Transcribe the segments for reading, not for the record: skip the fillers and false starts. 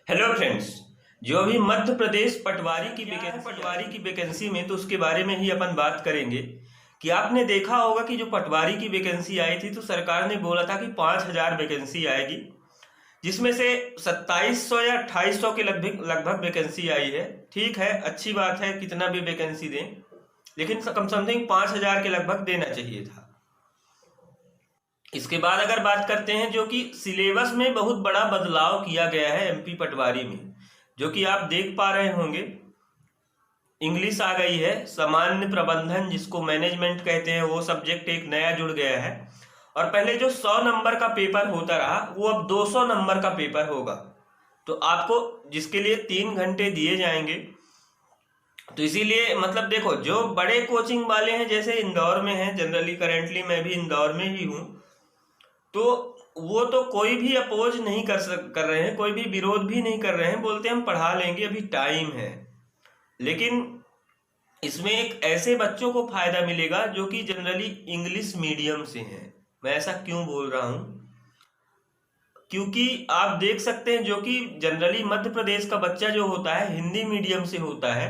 Hello friends. जो अभी मध्य प्रदेश पटवारी की वैकेंसी में, तो उसके बारे में ही अपन बात करेंगे कि आपने देखा होगा कि जो पटवारी की वैकेंसी आई थी तो सरकार ने बोला था कि 5,000 वैकेंसी आएगी, जिसमें से 2700 या 2800 के लगभग लगभग वैकेंसी आई है। ठीक है, अच्छी बात है, कितना भी वैकेंसी दें, लेकिन कम समथिंग 5,000 के लगभग देना चाहिए था। इसके बाद अगर बात करते हैं, जो कि सिलेबस में बहुत बड़ा बदलाव किया गया है एमपी पटवारी में, जो कि आप देख पा रहे होंगे। इंग्लिश आ गई है, सामान्य प्रबंधन जिसको मैनेजमेंट कहते हैं, वो सब्जेक्ट एक नया जुड़ गया है। और पहले जो 100 नंबर का पेपर होता रहा, वो अब 200 नंबर का पेपर होगा। तो आपको जिसके लिए 3 घंटे दिए जाएंगे। तो इसीलिए मतलब देखो, जो बड़े कोचिंग वाले हैं जैसे इंदौर में हैं, जनरली करेंटली मैं भी इंदौर में ही हूँ, तो वो तो कोई भी अपोज नहीं कर रहे हैं, कोई भी विरोध भी नहीं कर रहे हैं, बोलते हैं हम पढ़ा लेंगे, अभी टाइम है। लेकिन इसमें एक ऐसे बच्चों को फायदा मिलेगा जो कि जनरली इंग्लिश मीडियम से हैं। मैं ऐसा क्यों बोल रहा हूं, क्योंकि आप देख सकते हैं जो कि जनरली मध्य प्रदेश का बच्चा जो होता है हिंदी मीडियम से होता है,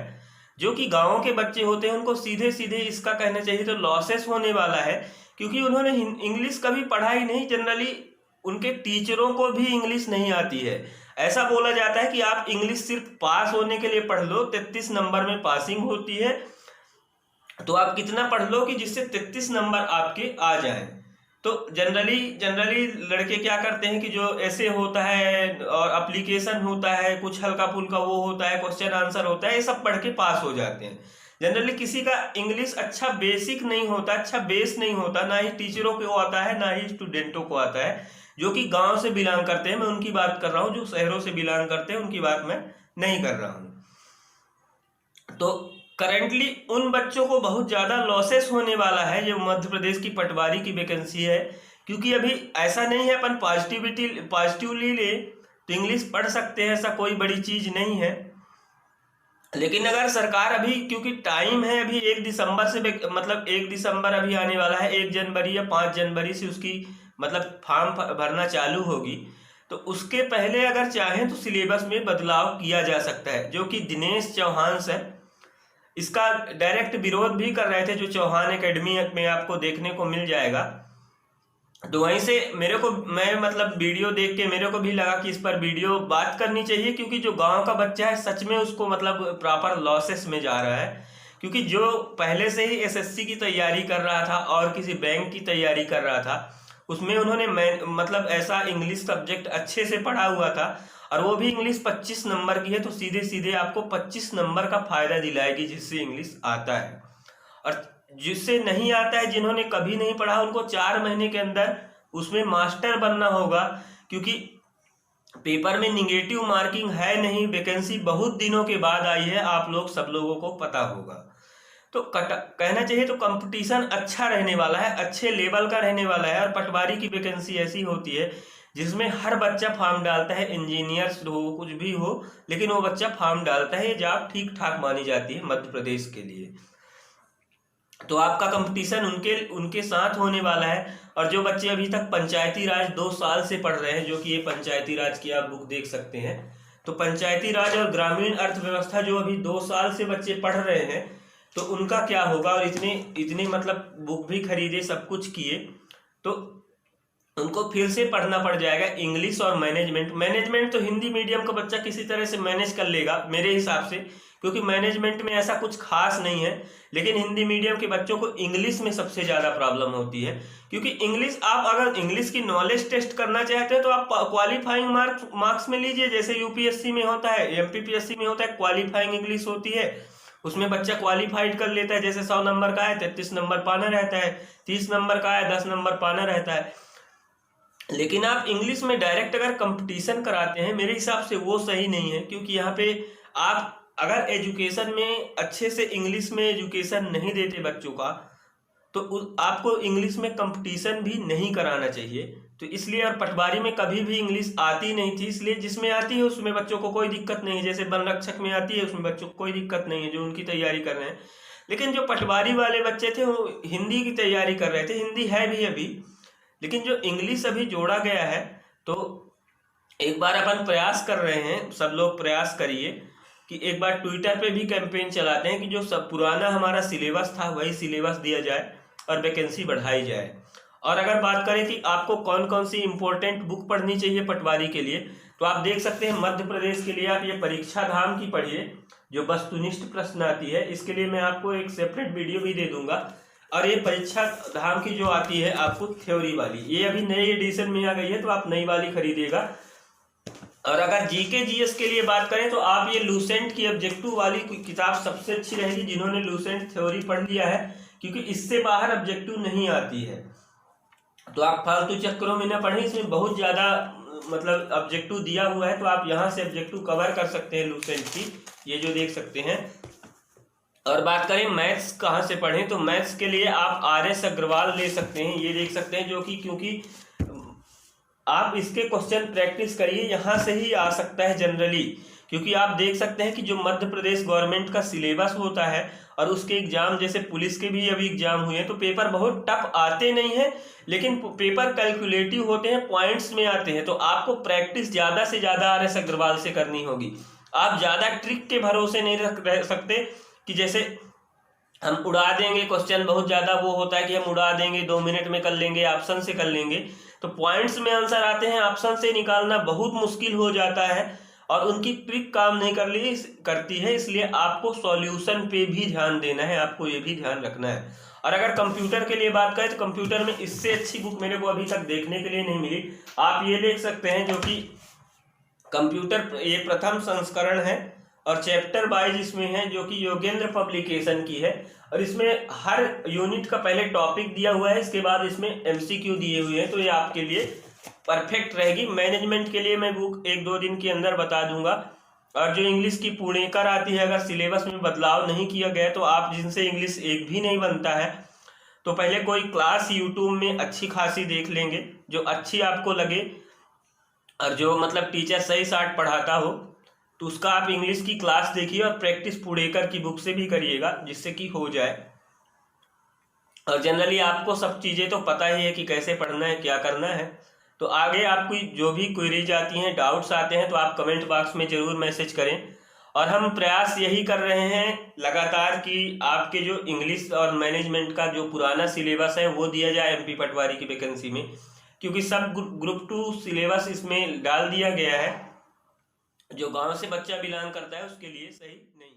जो कि गांवों के बच्चे होते हैं उनको सीधे सीधे इसका कहना चाहिए तो लॉसेस होने वाला है, क्योंकि उन्होंने इंग्लिश कभी पढ़ाई नहीं। जनरली उनके टीचरों को भी इंग्लिश नहीं आती है। ऐसा बोला जाता है कि आप इंग्लिश सिर्फ पास होने के लिए पढ़ लो, 33 नंबर में पासिंग होती है, तो आप कितना पढ़ लो कि जिससे 33 नंबर आपके आ जाएं। तो जनरली जनरली लड़के क्या करते हैं कि जो ऐसे होता है और एप्लीकेशन होता है, कुछ हल्का फुल्का वो होता है, क्वेश्चन आंसर होता है, ये सब पढ़ के पास हो जाते हैं। जनरली किसी का इंग्लिश अच्छा बेसिक नहीं होता, अच्छा बेस नहीं होता, ना ही टीचरों को आता है ना ही स्टूडेंटों को आता है, जो कि गांव से बिलोंग करते हैं। मैं उनकी बात कर रहा हूँ, जो शहरों से बिलोंग करते हैं उनकी बात मैं नहीं कर रहा हूँ। तो करंटली उन बच्चों को बहुत ज़्यादा लॉसेस होने वाला है जो मध्य प्रदेश की पटवारी की वैकेंसी है, क्योंकि अभी ऐसा नहीं है अपन पॉजिटिवली ले तो इंग्लिश पढ़ सकते हैं, ऐसा कोई बड़ी चीज़ नहीं है। लेकिन अगर सरकार अभी, क्योंकि टाइम है अभी 1 दिसंबर से, मतलब 1 दिसंबर अभी आने वाला है, 1 जनवरी या 5 जनवरी से उसकी मतलब फॉर्म भरना चालू होगी, तो उसके पहले अगर चाहें तो सिलेबस में बदलाव किया जा सकता है, जो कि दिनेश चौहान सर इसका डायरेक्ट विरोध भी कर रहे थे, जो चौहान एकेडमी में आपको देखने को मिल जाएगा। तो वहीं से मैं मतलब वीडियो देख के मेरे को भी लगा कि इस पर वीडियो बात करनी चाहिए, क्योंकि जो गांव का बच्चा है सच में उसको मतलब प्रॉपर लॉसेस में जा रहा है। क्योंकि जो पहले से ही एसएससी की तैयारी कर रहा था और किसी बैंक की तैयारी कर रहा था, उसमें उन्होंने मतलब ऐसा इंग्लिश सब्जेक्ट अच्छे से पढ़ा हुआ था, और वो भी इंग्लिश 25 नंबर की है, तो सीधे सीधे आपको 25 नंबर का फायदा दिलाएगी जिससे इंग्लिश आता है। और जिससे नहीं आता है, जिन्होंने कभी नहीं पढ़ा, उनको 4 महीने के अंदर उसमें मास्टर बनना होगा, क्योंकि पेपर में निगेटिव मार्किंग है नहीं। वैकेंसी बहुत दिनों के बाद आई है, आप लोग सब लोगों को पता होगा। तो कहना चाहिए तो कंपटीशन अच्छा रहने वाला है, अच्छे लेवल का रहने वाला है। और पटवारी की वैकेंसी ऐसी होती है जिसमें हर बच्चा फॉर्म डालता है, इंजीनियर्स हो कुछ भी हो, लेकिन वो बच्चा फॉर्म डालता है। ये जॉब ठीक ठाक मानी जाती है मध्य प्रदेश के लिए। तो आपका कंपटीशन उनके उनके साथ होने वाला है। और जो बच्चे अभी तक पंचायती राज 2 साल से पढ़ रहे हैं, जो कि ये पंचायती राज की आप बुक देख सकते हैं, तो पंचायती राज और ग्रामीण अर्थव्यवस्था जो अभी 2 साल से बच्चे पढ़ रहे हैं, तो उनका क्या होगा। और इतने इतने मतलब बुक भी खरीदे, सब कुछ किए, तो उनको फिर से पढ़ना पड़ जाएगा इंग्लिश और मैनेजमेंट तो हिंदी मीडियम का बच्चा किसी तरह से मैनेज कर लेगा मेरे हिसाब से, क्योंकि मैनेजमेंट में ऐसा कुछ खास नहीं है। लेकिन हिंदी मीडियम के बच्चों को इंग्लिश में सबसे ज़्यादा प्रॉब्लम होती है, क्योंकि इंग्लिश, आप अगर इंग्लिश की नॉलेज टेस्ट करना चाहते हैं तो आप क्वालिफाइंग मार्क्स में लीजिए, जैसे यूपीएससी में होता है, एमपीपीएससी में होता है, क्वालिफाइंग इंग्लिश होती है। उसमें बच्चा क्वालिफाइड कर लेता है, जैसे 100 नंबर का है 33 नंबर पाना रहता है, 30 नंबर का है 10 नंबर पाना रहता है। लेकिन आप इंग्लिश में डायरेक्ट अगर कंपटीशन कराते हैं, मेरे हिसाब से वो सही नहीं है, क्योंकि यहाँ पे आप अगर एजुकेशन में अच्छे से इंग्लिश में एजुकेशन नहीं देते बच्चों का, तो आपको इंग्लिश में कंपटीशन भी नहीं कराना चाहिए। तो इसलिए, और पटवारी में कभी भी इंग्लिश आती नहीं थी, इसलिए जिसमें आती है उसमें बच्चों को कोई दिक्कत नहीं है। जैसे वन रक्षक में आती है, उसमें बच्चों को कोई दिक्कत नहीं है जो उनकी तैयारी कर रहे हैं। लेकिन जो पटवारी वाले बच्चे थे वो हिंदी की तैयारी कर रहे थे, हिंदी है भी अभी, लेकिन जो इंग्लिश अभी जोड़ा गया है, तो एक बार अपन प्रयास कर रहे हैं, सब लोग प्रयास करिए कि एक बार ट्विटर पे भी कैंपेन चलाते हैं कि जो सब पुराना हमारा सिलेबस था वही सिलेबस दिया जाए और वैकेंसी बढ़ाई जाए। और अगर बात करें कि आपको कौन कौन सी इंपॉर्टेंट बुक पढ़नी चाहिए पटवारी के लिए, तो आप देख सकते हैं मध्य प्रदेश के लिए आप ये परीक्षा धाम की पढ़िए, जो वस्तुनिष्ठ प्रश्न आती है। इसके लिए मैं आपको एक सेपरेट वीडियो भी दे दूंगा। और ये परीक्षा धाम की जो आती है आपको थ्योरी वाली, ये अभी नई एडिशन में आ गई है, तो आप नई वाली खरीदिएगा। और अगर जीके जीएस के लिए बात करें तो आप ये लूसेंट की ऑब्जेक्टिव वाली किताब सबसे अच्छी रहेगी, जिन्होंने लूसेंट थ्योरी पढ़ लिया है, क्योंकि इससे बाहर ऑब्जेक्टिव नहीं आती है। तो आप फालतू चक्करों में न पढ़ें, इसमें बहुत ज़्यादा मतलब ऑब्जेक्टिव दिया हुआ है, तो आप यहाँ से ऑब्जेक्टिव कवर कर सकते हैं लूसेंट की, ये जो देख सकते हैं। और बात करें मैथ्स कहाँ से पढ़ें, तो मैथ्स के लिए आप RS अग्रवाल ले सकते हैं, ये देख सकते हैं, जो कि क्योंकि आप इसके क्वेश्चन प्रैक्टिस करिए, यहाँ से ही आ सकता है जनरली। क्योंकि आप देख सकते हैं कि जो मध्य प्रदेश गवर्नमेंट का सिलेबस होता है और उसके एग्जाम, जैसे पुलिस के भी अभी एग्जाम हुए हैं, तो पेपर बहुत टफ आते नहीं हैं, लेकिन पेपर कैलकुलेटिव होते हैं, पॉइंट्स में आते हैं। तो आपको प्रैक्टिस ज़्यादा से ज़्यादा RS अग्रवाल से करनी होगी। आप ज़्यादा ट्रिक के भरोसे नहीं रह सकते कि जैसे हम उड़ा देंगे क्वेश्चन, बहुत ज़्यादा वो होता है कि हम उड़ा देंगे, 2 मिनट में कर लेंगे, ऑप्शन से कर लेंगे, तो पॉइंट्स में आंसर आते हैं, ऑप्शन से निकालना बहुत मुश्किल हो जाता है और उनकी ट्रिक काम नहीं करती है। इसलिए आपको सॉल्यूशन पे भी ध्यान देना है, आपको ये भी ध्यान रखना है। और अगर कंप्यूटर के लिए बात करें तो कंप्यूटर में इससे अच्छी बुक मेरे को अभी तक देखने के लिए नहीं मिली। आप ये देख सकते हैं, जो कि कंप्यूटर ये प्रथम संस्करण है और चैप्टर वाइज इसमें है, जो कि योगेंद्र पब्लिकेशन की है। और इसमें हर यूनिट का पहले टॉपिक दिया हुआ है, इसके बाद इसमें MCQ दिए हुए हैं, तो ये आपके लिए परफेक्ट रहेगी। मैनेजमेंट के लिए मैं बुक 1-2 दिन के अंदर बता दूंगा। और जो इंग्लिश की पुणेकर आती है, अगर सिलेबस में बदलाव नहीं किया गया तो आप जिनसे इंग्लिश एक भी नहीं बनता है, तो पहले कोई क्लास यूट्यूब में अच्छी खासी देख लेंगे, जो अच्छी आपको लगे और जो मतलब टीचर सही साठ पढ़ाता हो, तो उसका आप इंग्लिश की क्लास देखिए और प्रैक्टिस पुणेकर की बुक से भी करिएगा, जिससे कि हो जाए। और जनरली आपको सब चीज़ें तो पता ही है कि कैसे पढ़ना है, क्या करना है। तो आगे आपको जो भी क्वेरीज आती हैं, डाउट्स आते हैं, तो आप कमेंट बॉक्स में ज़रूर मैसेज करें। और हम प्रयास यही कर रहे हैं लगातार कि आपके जो इंग्लिश और मैनेजमेंट का जो पुराना सिलेबस है वो दिया जाए MP पटवारी की वैकेंसी में, क्योंकि सब ग्रुप 2 सिलेबस इसमें डाल दिया गया है। जो गांव से बच्चा बिलोंग करता है उसके लिए सही नहीं।